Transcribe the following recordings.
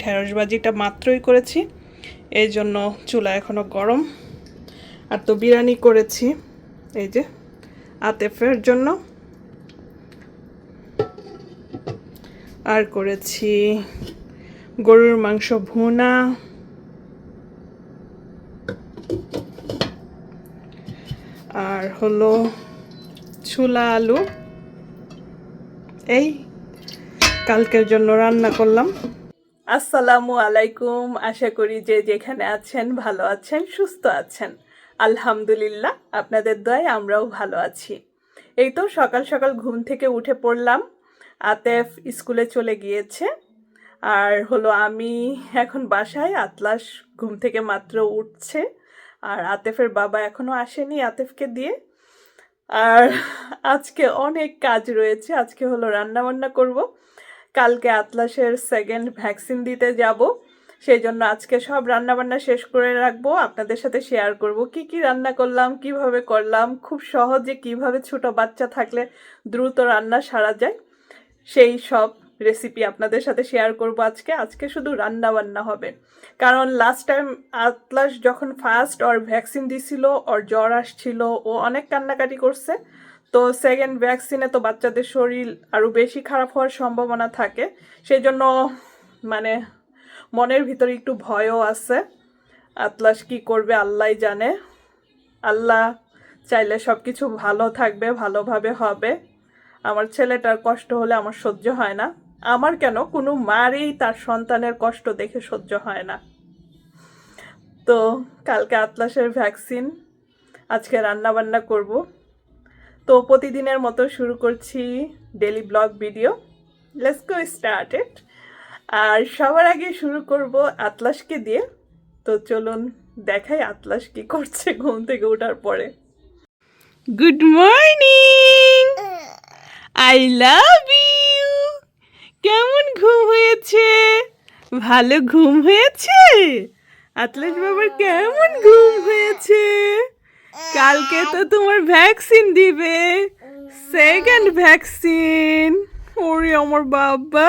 ঢেঁড়স ভাজিটা মাত্রই করেছি, এই জন্য চুলা এখনও গরম। আর তো বিরিয়ানি করেছি এই যে আতেফের জন্য, আর করেছি গরুর মাংস ভুনা, আর হলো ছোলা আলু। এই কালকের জন্য রান্না করলাম। আসসালামু আলাইকুম, আশা করি যে যেখানে আছেন ভালো আছেন, সুস্থ আছেন। আলহামদুলিল্লাহ, আপনাদের দয়ায় আমরাও ভালো আছি। এই তো সকাল সকাল ঘুম থেকে উঠে পড়লাম, আতেফ স্কুলে চলে গিয়েছে। আর হলো আমি এখন বাসায়, আতলাস ঘুম থেকে মাত্র উঠছে, আর আতেফের বাবা এখনো আসেনি আতেফকে দিয়ে। আর আজকে অনেক কাজ রয়েছে, আজকে হলো রান্না বান্না করব, কালকে আতলাসের সেকেন্ড ভ্যাকসিন দিতে যাব, সেই জন্য আজকে সব রান্না বান্না শেষ করে রাখবো, আপনাদের সাথে শেয়ার করব কি কি রান্না করলাম, কিভাবে করলাম, খুব সহজে কিভাবে ছোট বাচ্চা থাকলে দ্রুত রান্না সারা যায়, সেই সব রেসিপি আপনাদের সাথে শেয়ার করব আজকে শুধু রান্না বান্না হবে। কারণ লাস্ট টাইম আতলাস যখন ফার্স্ট ওর ভ্যাকসিন দিছিল, ওর জ্বর আসছিল, ও অনেক কান্নাকাটি করছে। তো সেকেন্ড ভ্যাকসিনে তো বাচ্চাদের শরীর আরও বেশি খারাপ হওয়ার সম্ভাবনা থাকে, সেই জন্য মানে মনের ভিতরে একটু ভয়ও আছে। আতলাস কি করবে আল্লাহই জানে, আল্লাহ চাইলে সব কিছু ভালো থাকবে, ভালোভাবে হবে। আমার ছেলেটার কষ্ট হলে আমার সহ্য হয় না, আমার কেন কোনো মারই তার সন্তানের কষ্ট দেখে সহ্য হয় না। তো কালকে আতলাসের ভ্যাকসিন, আজকে রান্না বান্না করব। তো প্রতিদিনের মতো শুরু করছি daily blog video, let's go started. আর সবার আগে শুরু করব আতলাসকে দিয়ে। তো চলুন দেখাই আতলাস কি করছে ঘুম থেকে ওঠার পরে। Good morning, I love you. কেমন ঘুম হয়েছে? ভালো ঘুম হয়েছে? আতলাস বাবার কেমন ঘুম হয়েছে? কালকে তো তোমার ভ্যাকসিন দিবে, সেকেন্ড ভ্যাকসিন। ওরে আমার বাবা,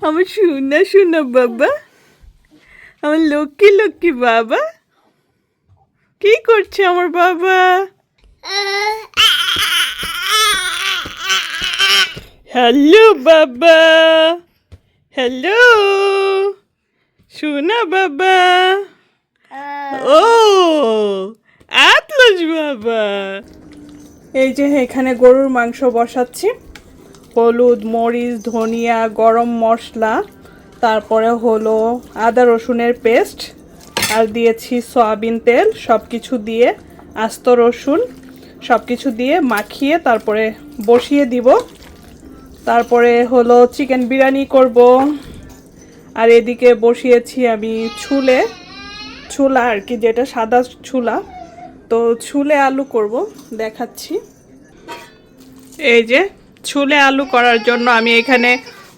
আমার শুনা শুনা বাবা, আমার লক্ষ্মী লক্ষ্মী বাবা। কি করছে আমার বাবা? হ্যালো বাবা, হ্যালো শোনা বাবা। ও আতলাস বাবা, এই যে এখানে গরুর মাংস বসাচ্ছি, হলুদ মরিচ ধনিয়া গরম মশলা, তারপরে হলো আদা রসুনের পেস্ট, আর দিয়েছি সয়াবিন তেল, সব কিছু দিয়ে আস্ত রসুন সব কিছু দিয়ে মাখিয়ে তারপরে বসিয়ে দিব। তারপরে হলো চিকেন বিরিয়ানি করব। আর এদিকে বসিয়েছি আমি ছোলা আর কি, যেটা সাদা ছোলা, তো ছোলে আলু করব, দেখাচ্ছি। এই যে ছোলে আলু করার জন্য আমি এখানে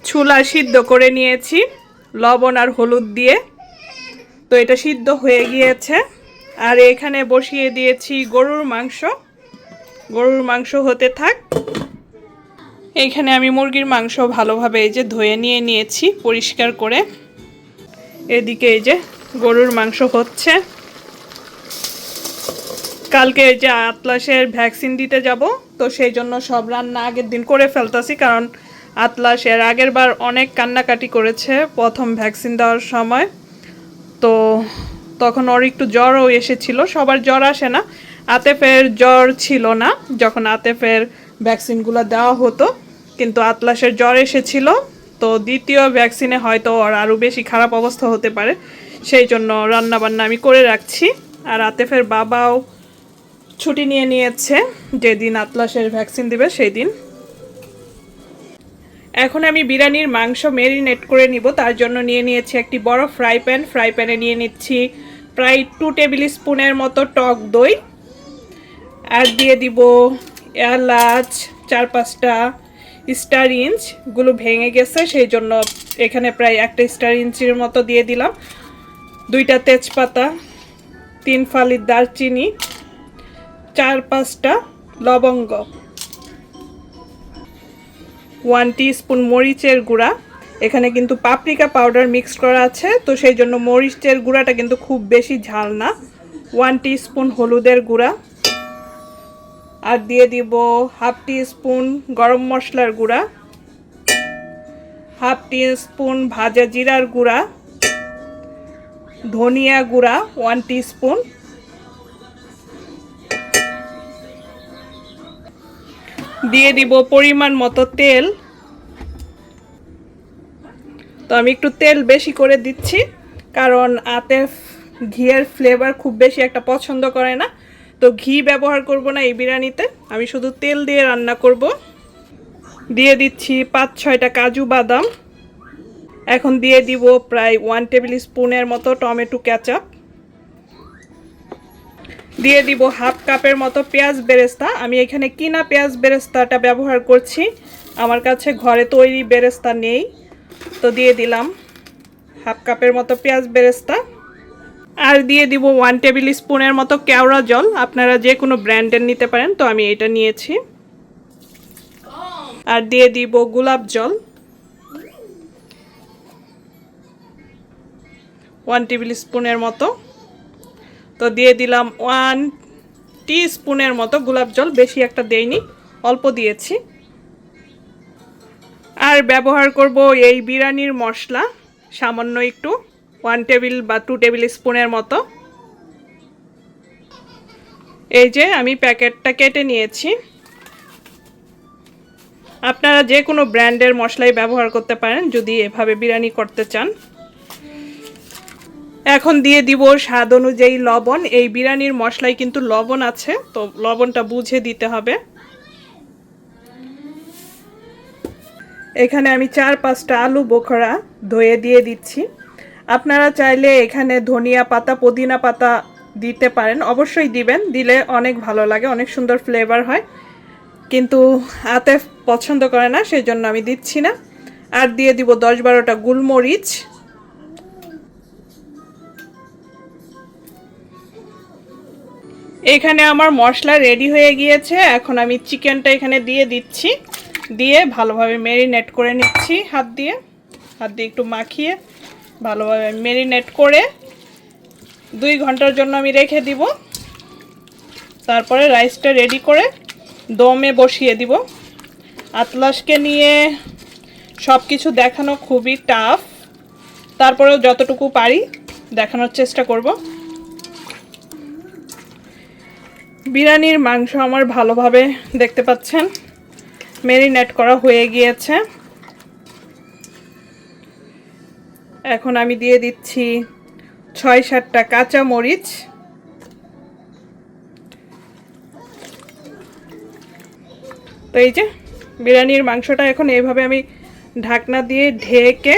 ছোলা সিদ্ধ করে নিয়েছি লবণ আর হলুদ দিয়ে, তো এটা সিদ্ধ হয়ে গিয়েছে। আর এখানে বসিয়ে দিয়েছি গরুর মাংস হতে থাক। এইখানে আমি মুরগির মাংস ভালোভাবে এই যে ধুয়ে নিয়েছি পরিষ্কার করে। এদিকে এই যে গরুর মাংস হচ্ছে, কালকে এই যে আতলাসের ভ্যাকসিন দিতে যাব, তো সেই জন্য সব রান্না আগের দিন করে ফেলতাছি। কারণ আতলাস এর আগের বার অনেক কান্নাকাটি করেছে প্রথম ভ্যাকসিন দেওয়ার সময়, তো তখন ওর একটু জ্বরও এসেছিল, সবার জ্বর আসে না, আতেফের জ্বর ছিল না যখন আতেফের ভ্যাকসিনগুলো দেওয়া হতো, কিন্তু আতলাসের জ্বর এসেছিল। তো দ্বিতীয় ভ্যাকসিনে হয়তো ওর আরও বেশি খারাপ অবস্থা হতে পারে, সেই জন্য রান্নাবান্না আমি করে রাখছি। আর আতেফের বাবাও ছুটি নিয়েছে যেদিন আতলাসের ভ্যাকসিন দিবে সেই দিন। এখন আমি বিরিয়ানির মাংস ম্যারিনেট করে নিব, তার জন্য নিয়ে নিয়েছি একটি বড় ফ্রাই প্যানে নিয়ে নিচ্ছি প্রায় 2 টেবিল স্পুনের মতো টক দই, আর দিয়ে দিব এলাচ 4-5টা, স্টার ইঞ্চগুলো ভেঙে গেছে সেই জন্য এখানে প্রায় 1টা স্টার ইঞ্চের মতো দিয়ে দিলাম, 2টা তেজপাতা, 3 ফালি দারচিনি, 4-5টা লবঙ্গ, 1 টিস্পুন মরিচের গুঁড়া, এখানে কিন্তু পাপরিকা পাউডার মিক্স করা আছে, তো সেই জন্য মরিচের গুঁড়াটা কিন্তু খুব বেশি ঝাল না। 1 টিস্পুন হলুদের গুঁড়া, আর দিয়ে দিব হাফ টিস্পুন গরম মশলার গুঁড়া, হাফ টিস্পুন ভাজা জিরার গুঁড়া, ধনিয়া গুঁড়া 1 টিস্পুন, দিয়ে দিব পরিমাণ মতো তেল। তো আমি একটু তেল বেশি করে দিচ্ছি, কারণ আতেফ ঘিয়ের ফ্লেভার খুব বেশি একটা পছন্দ করে না, তো ঘি ব্যবহার করব না এই বিরিয়ানিতে, আমি শুধু তেল দিয়ে রান্না করব। দিয়ে দিচ্ছি 5-6টা কাজু বাদাম। এখন দিয়ে দিব প্রায় 1 টেবিল স্পুনের মতো টমেটো কেচাপ। দিয়ে দিব হাফ কাপের মতো পেঁয়াজ বেরেস্তা। আমি এখানে কিনা পেঁয়াজ বেরেস্তাটা ব্যবহার করছি, আমার কাছে ঘরে তৈরি বেরেস্তা নেই, তো দিয়ে দিলাম হাফ কাপের মতো পেঁয়াজ বেরেস্তা। আর দিয়ে দিব 1 টেবিল স্পুনের মতো কেওড়া জল, আপনারা যে কোনো ব্র্যান্ডের নিতে পারেন, তো আমি এটা নিয়েছি। আর দিয়ে দিব গোলাপ জল 1 টেবিল স্পুনের মতো। তো দিয়ে দিলাম 1 টিস্পুনের মতো গোলাপ জল, বেশি একটা দেইনি, অল্প দিয়েছি। আর ব্যবহার করব এই বিরিয়ানির মশলা সামান্য একটু, 1 টেবিল বা 2 টেবিল স্পুনের মতো। এই যে আমি প্যাকেটটা কেটে নিয়েছি, আপনারা যে কোনো ব্র্যান্ডের মশলাই ব্যবহার করতে পারেন যদি এভাবে বিরিয়ানি করতে চান। এখন দিয়ে দিব স্বাদ অনুযায়ী লবণ। এই বিরিয়ানির মশলায় কিন্তু লবণ আছে, তো লবণটা বুঝে দিতে হবে। এখানে আমি 4-5টা আলু বোখরা ধুয়ে দিয়ে দিচ্ছি। আপনারা চাইলে এখানে ধনিয়া পাতা পুদিনা পাতা দিতে পারেন, অবশ্যই দিবেন, দিলে অনেক ভালো লাগে, অনেক সুন্দর ফ্লেভার হয়, কিন্তু আতেফ পছন্দ করে না, সেই জন্য আমি দিচ্ছি না। আর দিয়ে দিব 10-12টা গোলমরিচ। এখানে আমার মশলা রেডি হয়ে গিয়েছে, এখন আমি চিকেনটা এখানে দিয়ে দিচ্ছি, দিয়ে ভালোভাবে ম্যারিনেট করে নিচ্ছি। হাত দিয়ে একটু মাখিয়ে ভালোভাবে ম্যারিনেট করে 2 ঘন্টার জন্য আমি রেখে দিব। তারপরে রাইসটা রেডি করে দমে বসিয়ে দিব। আতলাসকে নিয়ে সব কিছু দেখানো খুবই টাফ, তারপরেও যতটুকু পারি দেখানোর চেষ্টা করব। বিরিয়ানির মাংস আমার ভালোভাবে দেখতে পাচ্ছেন ম্যারিনেট করা হয়ে গিয়েছে। এখন আমি দিয়ে দিচ্ছি 6-7টা কাঁচা মরিচ। তো এই যে বিরিয়ানির মাংসটা এখন এইভাবে আমি ঢাকনা দিয়ে ঢেকে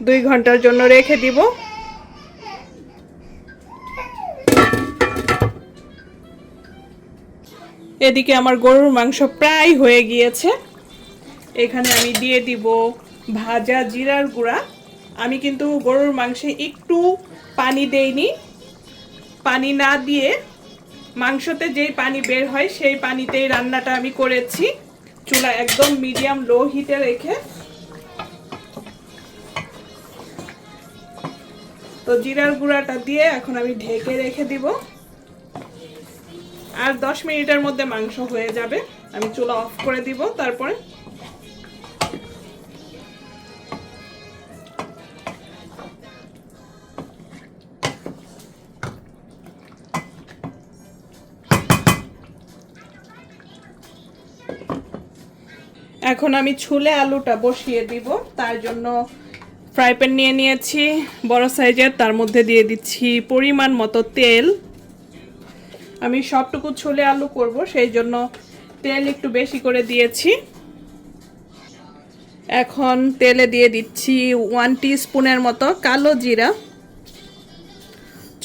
2 ঘন্টার জন্য রেখে দিব। এদিকে আমার গরুর মাংস প্রায় হয়ে গিয়েছে। এখানে আমি দিয়ে দিব ভাজা জিরার গুঁড়া। আমি কিন্তু গরুর মাংসে একটু পানি দেইনি, পানি না দিয়ে মাংসতে যেই পানি বের হয় সেই পানিতেই রান্নাটা আমি করেছি, চুলা একদম মিডিয়াম লো হিটে রেখে। তো জিরার গুঁড়াটা দিয়ে এখন আমি ঢেকে রেখে দিব, আর 10 মিনিটের মধ্যে মাংস হয়ে যাবে। আমি চুলা অফ করে দিব। তারপরে এখন আমি ছুলে আলুটা বসিয়ে দিব। তার জন্য ফ্রাই প্যান নিয়ে নিয়েছি বড় সাইজের, তার মধ্যে দিয়ে দিচ্ছি পরিমাণ মতো তেল। আমি সবটুকু ছুলে আলু করব, সেই জন্য তেল একটু বেশি করে দিয়েছি। এখন তেলে দিয়ে দিচ্ছি 1 টিস্পুনের মতো কালো জিরা।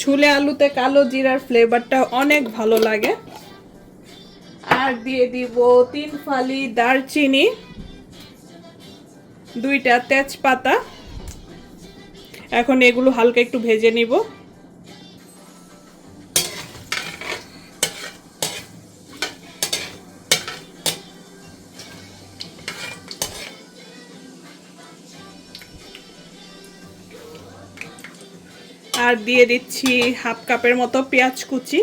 ছুলে আলুতে কালো জিরার ফ্লেভারটা অনেক ভালো লাগে। আর দিয়ে দিব 3 ফালি দারচিনি, 2টা তেজপাতা। এখন এগুলো হালকা একটু ভেজে নিব। আর দিয়ে দিচ্ছি হাফ কাপের মতো পেঁয়াজ কুচি।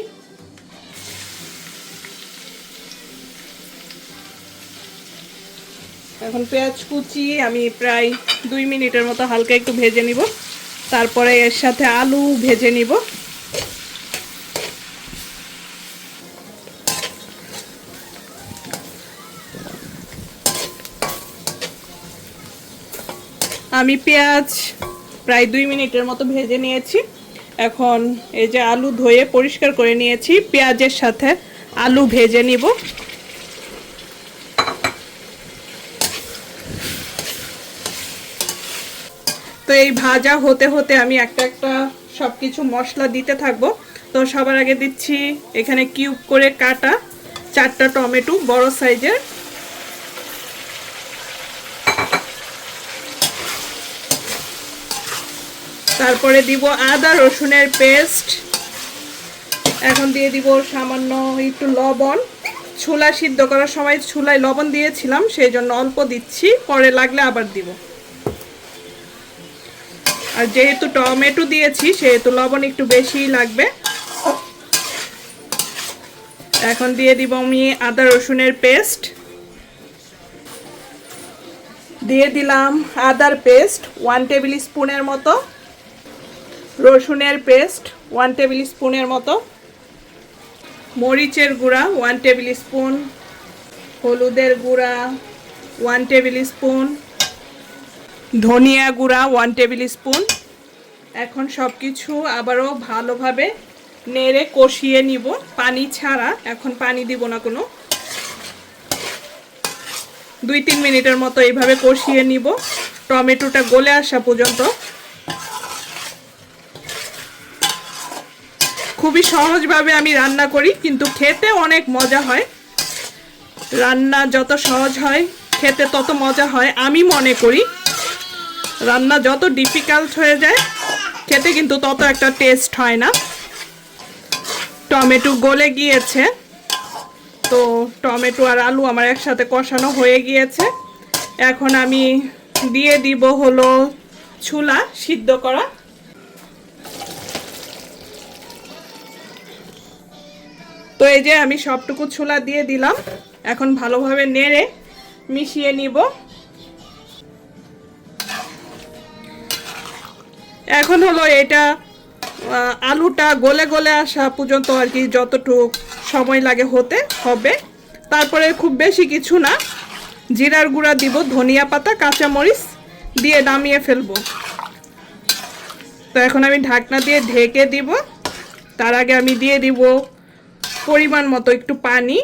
এখন পেঁয়াজ কুচি আমি প্রায় 2 মিনিটের মতো হালকা একটু ভেজে নিব, তারপরে এর সাথে আলু ভেজে নিব। আমি পেঁয়াজ প্রায় 2 মিনিটের মতো ভেজে নিয়েছি। এখন এই যে আলু ধুয়ে পরিষ্কার করে নিয়েছি, পেঁয়াজের সাথে আলু ভেজে নিব। তো এই ভাজা হতে হতে আমি একটা একটা সবকিছু মশলা দিতে থাকবো। তো সবার আগে দিচ্ছি এখানে কিউব করে কাটা 4টা টমেটো বড় সাইজের। তারপরে দিব আদা রসুনের পেস্ট। এখন দিয়ে দিব সামান্য একটু লবণ। ছোলা সিদ্ধ করার সময় ছোলায় লবণ দিয়েছিলাম, সেই জন্য অল্প দিচ্ছি, পরে লাগলে আবার দিব। আর যেহেতু টমেটো দিয়েছি সেহেতু লবণ একটু বেশিই লাগবে। এখন দিয়ে দিব আমি আদা রসুনের পেস্ট। দিয়ে দিলাম আদার পেস্ট 1 টেবিল স্পুনের মতো, রসুনের পেস্ট 1 টেবিল স্পুনের মতো, মরিচের গুঁড়া 1 টেবিল স্পুন, হলুদের গুঁড়া 1 টেবিল স্পুন, ধনিয়া গুঁড়া 1 টেবিল স্পুন। এখন সব কিছু আবারও ভালোভাবে নেড়ে কষিয়ে নিব, পানি ছাড়া। এখন পানি দিব না কোনো। 2-3 মিনিটের মতো এইভাবে কষিয়ে নিব, টমেটোটা গলে আসা পর্যন্ত। খুবই সহজভাবে আমি রান্না করি, কিন্তু খেতে অনেক মজা হয়। রান্না যত সহজ হয় খেতে তত মজা হয় আমি মনে করি। রান্না যত ডিফিকাল্ট হয়ে যায় খেতে কিন্তু তত একটা টেস্ট হয় না। টমেটো গলে গিয়েছে, তো টমেটো আর আলু আমার একসাথে কষানো হয়ে গিয়েছে। এখন আমি দিয়ে দিব হলো ছোলা সিদ্ধ করা। তো এই যে আমি সবটুকু ছোলা দিয়ে দিলাম। এখন ভালোভাবে নেড়ে মিশিয়ে নিব। এখন হলো এটা আলুটা গলে গলে আসা পর্যন্ত আর কি, যতটুক সময় লাগে হতে হবে। তারপরে খুব বেশি কিছু না, জিরার গুঁড়া দিব, ধনিয়া পাতা, কাঁচামরিচ দিয়ে নামিয়ে ফেলবো। তো এখন আমি ঢাকনা দিয়ে ঢেকে দিব। তার আগে আমি দিয়ে দিব পরিমাণ মতো একটু পানি,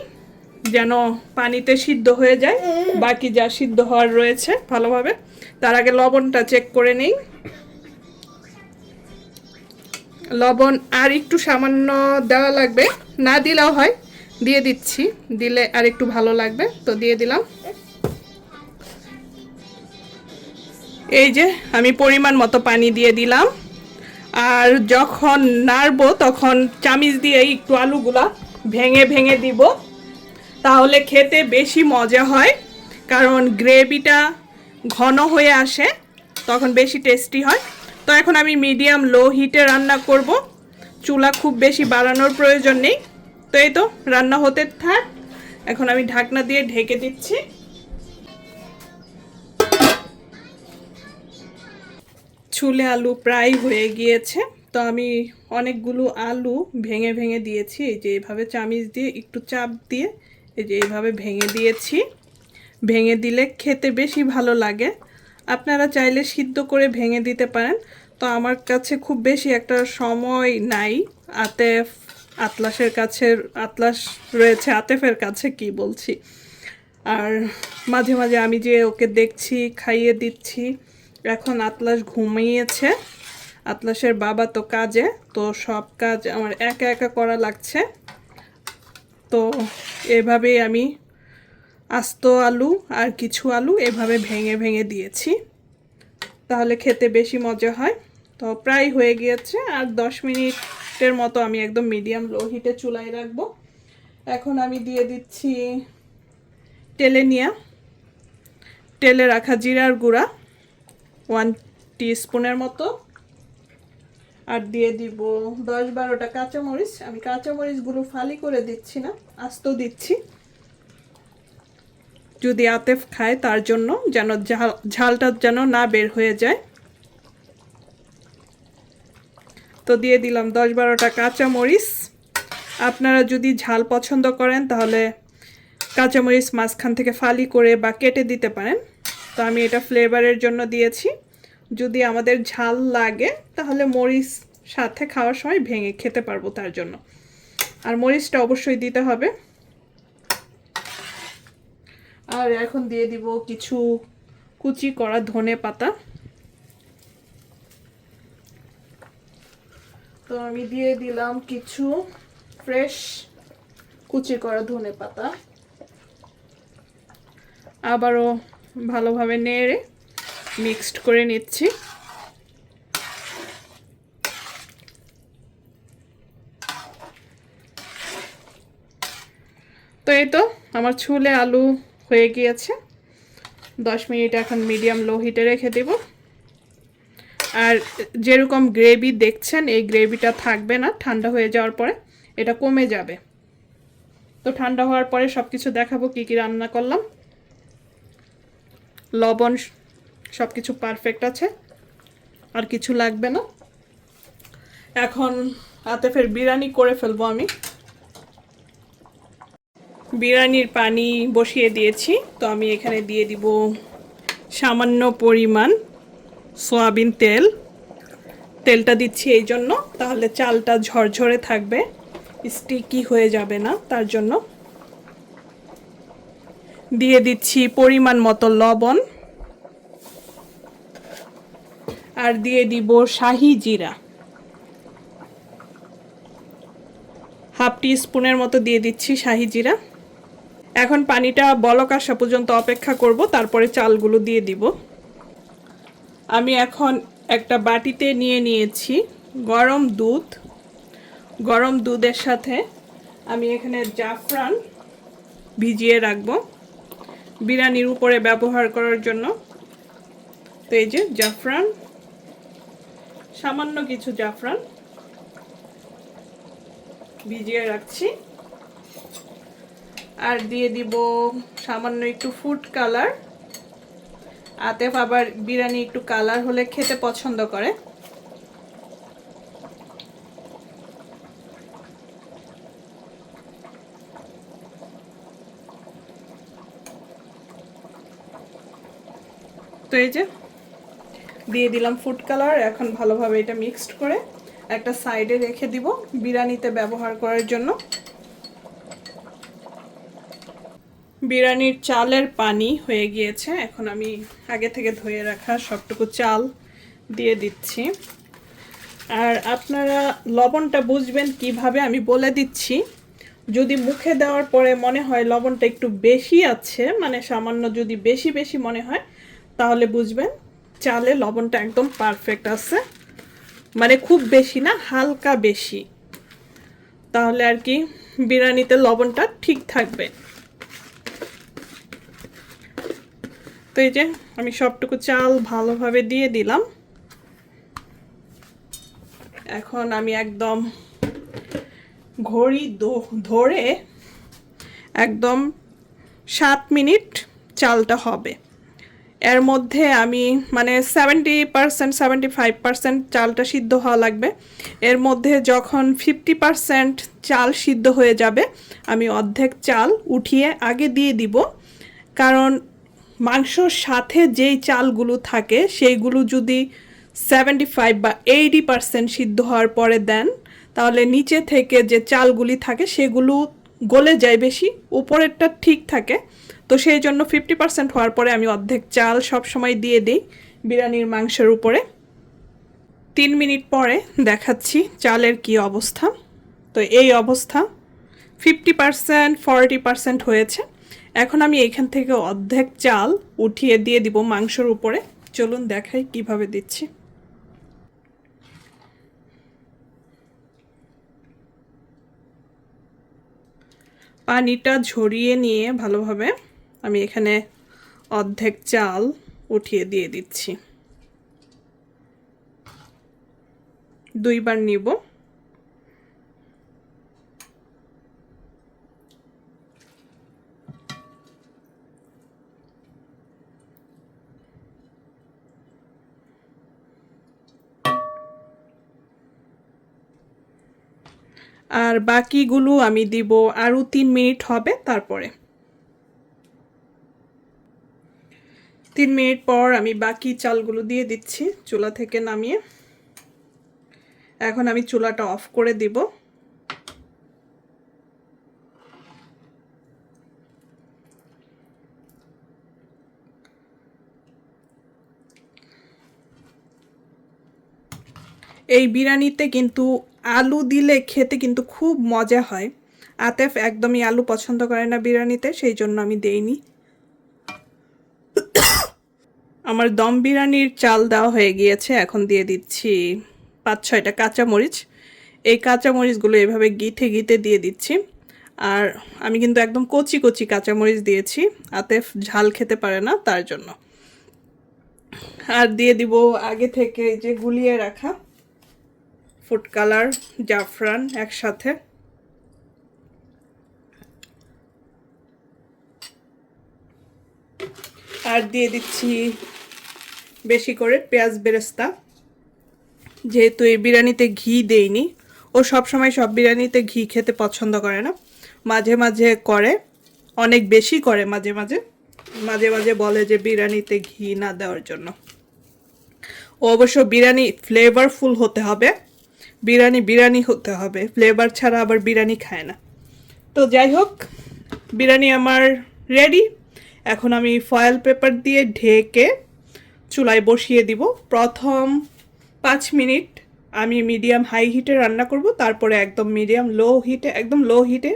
যেন পানিতে সিদ্ধ হয়ে যায় বাকি যা সিদ্ধ হওয়ার রয়েছে ভালোভাবে। তার আগে লবণটা চেক করে নিই। লবণ আর একটু সামান্য দেওয়া লাগবে, না দিলেও হয়, দিয়ে দিচ্ছি, দিলে আর একটু ভালো লাগবে, তো দিয়ে দিলাম। এই যে আমি পরিমাণ মতো পানি দিয়ে দিলাম। আর যখন নাড়বো তখন চামিচ দিয়ে একটু আলুগুলা ভেঙে ভেঙে দিব, তাহলে খেতে বেশি মজা হয়। কারণ গ্রেভিটা ঘন হয়ে আসে, তখন বেশি টেস্টি হয়। তো এখন আমি মিডিয়াম লো হিটে রান্না করব, চুলা খুব বেশি বাড়ানোর প্রয়োজন নেই। তো এই তো রান্না হতে থাক। এখন আমি ঢাকনা দিয়ে ঢেকে দিচ্ছি। ছুলে আলু প্রায় হয়ে গিয়েছে। তো আমি অনেকগুলো আলু ভেঙে ভেঙে দিয়েছি, এই যে এইভাবে চামিচ দিয়ে একটু চাপ দিয়ে এই যে এইভাবে ভেঙে দিয়েছি। ভেঙে দিলে খেতে বেশি ভালো লাগে। আপনারা চাইলে সিদ্ধ করে ভেঙে দিতে পারেন। তো আমার কাছে খুব বেশি একটা সময় নাই। আতেফ আতলাসের কাছে, আতলাস রয়েছে আতেফের কাছে, কি বলছি। আর মাঝে মাঝে আমি যে ওকে দেখছি, খাইয়ে দিচ্ছি। এখন আতলাস ঘুমিয়েছে, আতলাসের বাবা তো কাজে, তো সব কাজ আমার একা একা করা লাগছে। তো এভাবেই আমি আস্ত আলু আর কিছু আলু এভাবে ভেঙে ভেঙে দিয়েছি, তাহলে খেতে বেশি মজা হয়। তো প্রায় হয়ে গিয়েছে, আর 10 মিনিটের মতো আমি একদম মিডিয়াম লো হিটে চুলায় রাখবো। এখন আমি দিয়ে দিচ্ছি তেলে রাখা জিরার গুঁড়া 1 টিস্পুনের মতো, আর দিয়ে দিব 10-12টা কাঁচামরিচ। আমি কাঁচামরিচগুলো ফালি করে দিচ্ছি না, আস্ত দিচ্ছি, যদি আতেফ খায় তার জন্য, যেন ঝালটা যেন না বের হয়ে যায়। তো দিয়ে দিলাম 10-12টা কাঁচামরিচ। আপনারা যদি ঝাল পছন্দ করেন তাহলে কাঁচামরিচ মাঝখান থেকে ফালি করে বা কেটে দিতে পারেন। তো আমি এটা ফ্লেভারের জন্য দিয়েছি। যদি আমাদের ঝাল লাগে তাহলে মরিচ সাথে খাওয়ার সময় ভেঙে খেতে পারবো তার জন্য। আর মরিচটা অবশ্যই দিতে হবে। আর এখন দিয়ে দিব কিছু কুচি করা ধনে পাতা। তো আমি দিয়ে দিলাম কিছু ফ্রেশ কুচি করা ধনে পাতা। আবারও ভালোভাবে নেড়ে মিক্সড করে নিচ্ছি। তো এই তো আমার ছুলে আলু হয়ে গিয়েছে। 10 মিনিট এখন মিডিয়াম লো হিটে রেখে দেব। আর যেরকম গ্রেভি দেখছেন এই গ্রেভিটা থাকবে না, ঠান্ডা হয়ে যাওয়ার পরে এটা কমে যাবে। তো ঠান্ডা হওয়ার পরে সব কিছু দেখাবো কি কি রান্না করলাম। লবণ সব কিছু পারফেক্ট আছে, আর কিছু লাগবে না। এখন আতেফের বিরিয়ানি করে ফেলবো আমি। বিরিয়ানির পানি বসিয়ে দিয়েছি। তো আমি এখানে দিয়ে দিব সামান্য পরিমাণ সয়াবিন তেল। তেলটা দিচ্ছি এই জন্য তাহলে চালটা ঝরঝরে থাকবে, স্টিকি হয়ে যাবে না, তার জন্য। দিয়ে দিচ্ছি পরিমাণ মতো লবণ, আর দিয়ে দিব শাহি জিরা, হাফ টি স্পুনের মতো দিয়ে দিচ্ছি শাহি জিরা। এখন পানিটা বলক আসা পর্যন্ত অপেক্ষা করব, তারপরে চালগুলো দিয়ে দিব। আমি এখন একটা বাটিতে নিয়ে নিয়েছি গরম দুধ। গরম দুধের সাথে আমি এখানে জাফরান ভিজিয়ে রাখবো বিরিয়ানির উপরে ব্যবহার করার জন্য। তো এই যে জাফরান, সামান্য কিছু জাফরান ভিজিয়ে রাখছি। আর দিয়ে দিব সামান্য একটু ফুড কালার। আতেফ আবার বিরিয়ানি একটু কালার হলে খেতে পছন্দ করে। তো এই যে দিয়ে দিলাম ফুড কালার। এখন ভালোভাবে এটা মিক্সড করে একটা সাইডে রেখে দিব বিরিয়ানিতে ব্যবহার করার জন্য। বিরিয়ানির চালের পানি হয়ে গিয়েছে। এখন আমি আগে থেকে ধুয়ে রাখা সবটুকু চাল দিয়ে দিচ্ছি। আর আপনারা লবণটা বুঝবেন কিভাবে আমি বলে দিচ্ছি। যদি মুখে দেওয়ার পরে মনে হয় লবণটা একটু বেশি আছে, মানে সামান্য যদি বেশি বেশি মনে হয়, তাহলে বুঝবেন চালে লবণটা একদম পারফেক্ট আছে, মানে খুব বেশি না, হালকা বেশি, তাহলে আর কি বিরিয়ানিতে লবণটা ঠিক থাকবে। তো এই যে আমি সবটুকু চাল ভালোভাবে দিয়ে দিলাম। এখন আমি একদম ঘড়ি ধরে একদম 7 মিনিট চালটা হবে। এর মধ্যে আমি মানে 70% 75% চালটা সিদ্ধ হওয়া লাগবে। এর মধ্যে যখন 50% চাল সিদ্ধ হয়ে যাবে আমি অর্ধেক চাল উঠিয়ে আগে দিয়ে দিব। কারণ মাংসর সাথে যেই চালগুলো থাকে সেইগুলো যদি 75 বা 80% সিদ্ধ হওয়ার পরে দেন তাহলে নিচে থেকে যে চালগুলি থাকে সেগুলো গলে যায় বেশি, উপরেরটা ঠিক থাকে। তো সেই জন্য 50% হওয়ার পরে আমি অর্ধেক চাল সবসময় দিয়ে দিই বিরিয়ানির মাংসের উপরে। 3 মিনিট পরে দেখাচ্ছি চালের কি অবস্থা। তো এই অবস্থা 50% 40% হয়েছে। এখন আমি এখান থেকে অর্ধেক চাল উঠিয়ে দিয়ে দিব মাংসের উপরে। চলুন দেখাই কিভাবে দিচ্ছি। পানিটা ঝরিয়ে নিয়ে ভালোভাবে আমি এখানে অর্ধেক চাল উঠিয়ে দিয়ে দিচ্ছি। 2বার নিব। আর বাকিগুলো আমি দিব আরও 3 মিনিট হবে, তারপরে 3 মিনিট পর আমি বাকি চালগুলো দিয়ে দিচ্ছি চুলা থেকে নামিয়ে। এখন আমি চুলাটা অফ করে দিব। এই বিরিয়ানিতে কিন্তু আলু দিলে খেতে কিন্তু খুব মজা হয়। আতেফ একদমই আলু পছন্দ করে না বিরিয়ানিতে, সেই জন্য আমি দেইনি। আমার দম বিরিয়ানির চাল দেওয়া হয়ে গিয়েছে, এখন দিয়ে দিচ্ছি 5-6টা কাঁচামরিচ। এই কাঁচামরিচগুলো এভাবে গিথে গিথে দিয়ে দিচ্ছি। আর আমি কিন্তু একদম কচি কচি কাঁচামরিচ দিয়েছি, আতেফ ঝাল খেতে পারে না তার জন্য। আর দিয়ে দিব আগে থেকে যে গুলিয়ে রাখা ফুড কালার, জাফরান একসাথে। আর দিয়ে দিচ্ছি বেশি করে পেঁয়াজ বেরেস্তা। যেহেতু এই বিরিয়ানিতে ঘি দেইনি, ও সবসময় সব বিরিয়ানিতে ঘি খেতে পছন্দ করে না, মাঝে মাঝে করে, অনেক বেশি করে মাঝে মাঝে, মাঝে মাঝে বলে যে বিরিয়ানিতে ঘি না দেওয়ার জন্য। ও অবশ্য বিরিয়ানি ফ্লেভারফুল হতে হবে, বিরিয়ানি বিরিয়ানি হতে হবে, ফ্লেভার ছাড়া আবার বিরিয়ানি খায় না। তো যাই হোক, বিরিয়ানি আমার রেডি। এখন আমি ফয়েল পেপার দিয়ে ঢেকে চুলায় বসিয়ে দিব। প্রথম 5 মিনিট আমি মিডিয়াম হাই হিটে রান্না করব, তারপরে একদম মিডিয়াম লো হিটে, একদম লো হিটে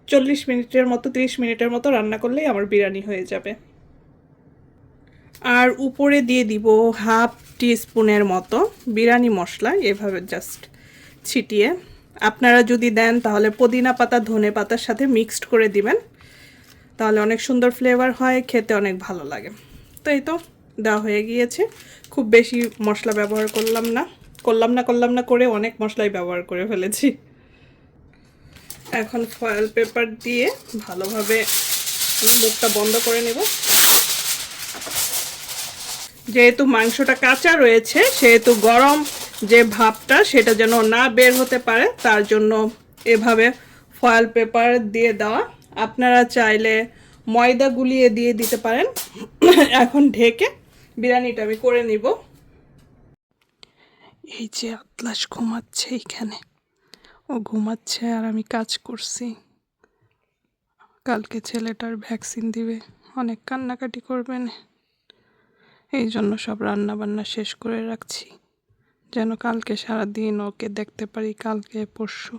40 মিনিটের মতো 30 মিনিটের মতো রান্না করলেই আমার বিরিয়ানি হয়ে যাবে। আর উপরে দিয়ে দিব হাফ টিস্পুনের মতো বিরিয়ানি মশলা, এভাবে জাস্ট ছিটিয়ে। আপনারা যদি দেন তাহলে পুদিনা পাতা ধনে পাতার সাথে মিক্সড করে দিবেন, তাহলে অনেক সুন্দর ফ্লেভার হয়, খেতে অনেক ভালো লাগে। তো এই তো দেওয়া হয়ে গিয়েছে। খুব বেশি মশলা ব্যবহার করলাম না করে অনেক মশলাই ব্যবহার করে ফেলেছি। এখন ফয়েল পেপার দিয়ে ভালোভাবে মুখটা বন্ধ করে নেব। যেহেতু মাংসটা কাঁচা রয়েছে, সেহেতু গরম যে ভাপটা সেটা যেন না বের হতে পারে, তার জন্য এভাবে ফয়েল পেপার দিয়ে দেওয়া। আপনারা চাইলে ময়দা গুলিয়ে দিয়ে দিতে পারেন। এখন ঢেকে বিরিয়ানিটা আমি করে নিব। এই যে আতলাস ঘুমাচ্ছে এইখানে, ও ঘুমাচ্ছে আর আমি কাজ করছি। কালকে ছেলেটার ভ্যাকসিন দিবে, অনেক কান্নাকাটি করবেন, এই জন্য সব রান্না বান্না শেষ করে রাখছি, যেন কালকে সারাদিন ওকে দেখতে পারি, কালকে পরশু।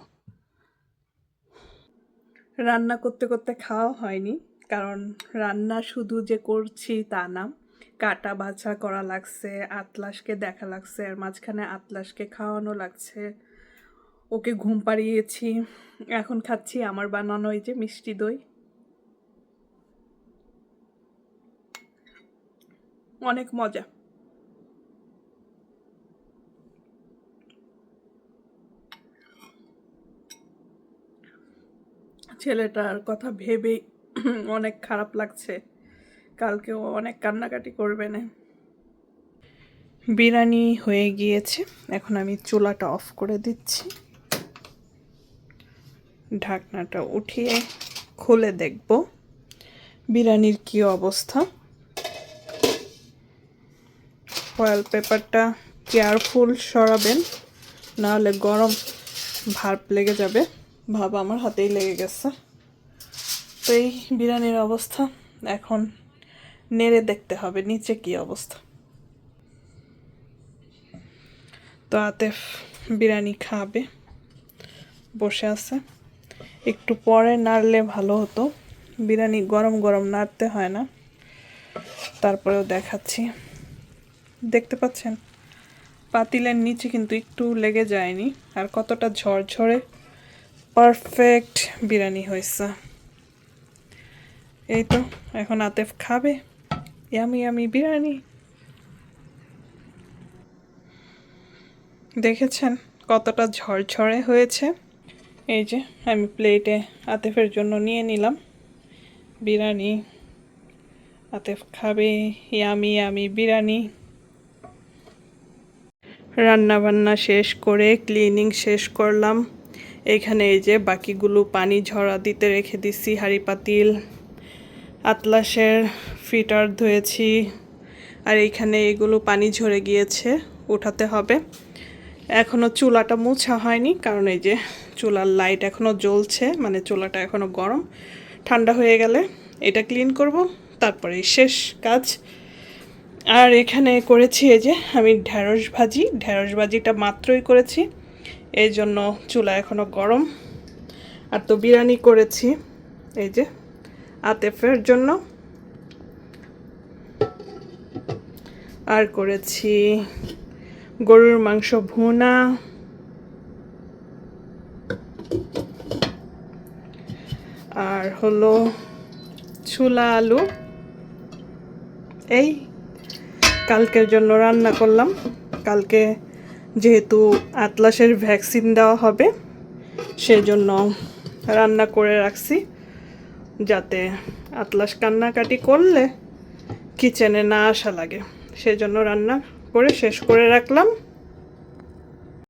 রান্না করতে করতে খাওয়া হয়নি, কারণ রান্না শুধু যে করছি তা না, কাটা বাছা করা লাগছে, আতলাসকে দেখা লাগছে, আর মাঝখানে আতলাসকে খাওয়ানো লাগছে, ওকে ঘুম পাড়িয়েছি। এখন খাচ্ছি আমার বানানো এই যে মিষ্টি দই, অনেক মজা। ছেলেটার কথা ভেবেই অনেক খারাপ লাগছে, কালকে ও অনেক কান্নাকাটি করবে না। বিরিয়ানি হয়ে গিয়েছে, এখন আমি চুলাটা অফ করে দিচ্ছি। ঢাকনাটা উঠিয়ে খুলে দেখব বিরিয়ানির কি অবস্থা। ফয়েল পেপারটা কেয়ারফুল সরাবেন, নাহলে গরম ভাপ লেগে যাবে। ভাব আমার হাতেই লেগে গেছে। তো এই বিরিয়ানির অবস্থা, এখন নেড়ে দেখতে হবে নিচে কি অবস্থা। তো আতেফ বিরিয়ানি খাবে, বসে আছে। একটু পরে নাড়লে ভালো হতো, বিরিয়ানি গরম গরম নাড়তে হয় না। তারপরেও দেখাচ্ছি, দেখতে পাচ্ছেন পাতিলের নিচে কিন্তু একটু লেগে যায়নি, আর কতটা ঝরঝরে পারফেক্ট বিরিয়ানি হয়েছে। এই তো এখন আতেফ খাবে ইয়ামি ইয়ামি বিরিয়ানি। দেখেছেন কতটা ঝরঝরে হয়েছে। এই যে আমি প্লেটে আতেফের জন্য নিয়ে নিলাম বিরিয়ানি। আতেফ খাবে ইয়ামি ইয়ামি বিরিয়ানি। রান্না বান্না শেষ করে ক্লিনিং শেষ করলাম। এখানে এই যে বাকিগুলো পানি ঝরা দিতে রেখে দিছি হাঁড়ি পাতিল। আতলাসের ফিটার ধুয়েছি, আর এইখানে এগুলো পানি ঝরে গিয়েছে, উঠাতে হবে। এখনও চুলাটা মোছা হয়নি, কারণ এই যে চুলার লাইট এখনও জ্বলছে, মানে চুলাটা এখনও গরম। ঠান্ডা হয়ে গেলে এটা ক্লিন করব, তারপরে শেষ কাজ। আর এখানে করেছি এই যে আমি ঢেঁড়স ভাজিটা মাত্রই করেছি, এই জন্য চুলা এখনও গরম। আর তো বিরিয়ানি করেছি এই যে আতেফের জন্য, আর করেছি গরুর মাংস ভুনা, আর হলো ছোলা আলু। এই কালকের জন্য রান্না করলাম। কালকে যেহেতু আতলাসের ভ্যাকসিন দেওয়া হবে, সেজন্য রান্না করে রাখছি, যাতে আতলাস কান্নাকাটি করলে কিচেনে না আসা লাগে। সেজন্য রান্না করে শেষ করে রাখলাম।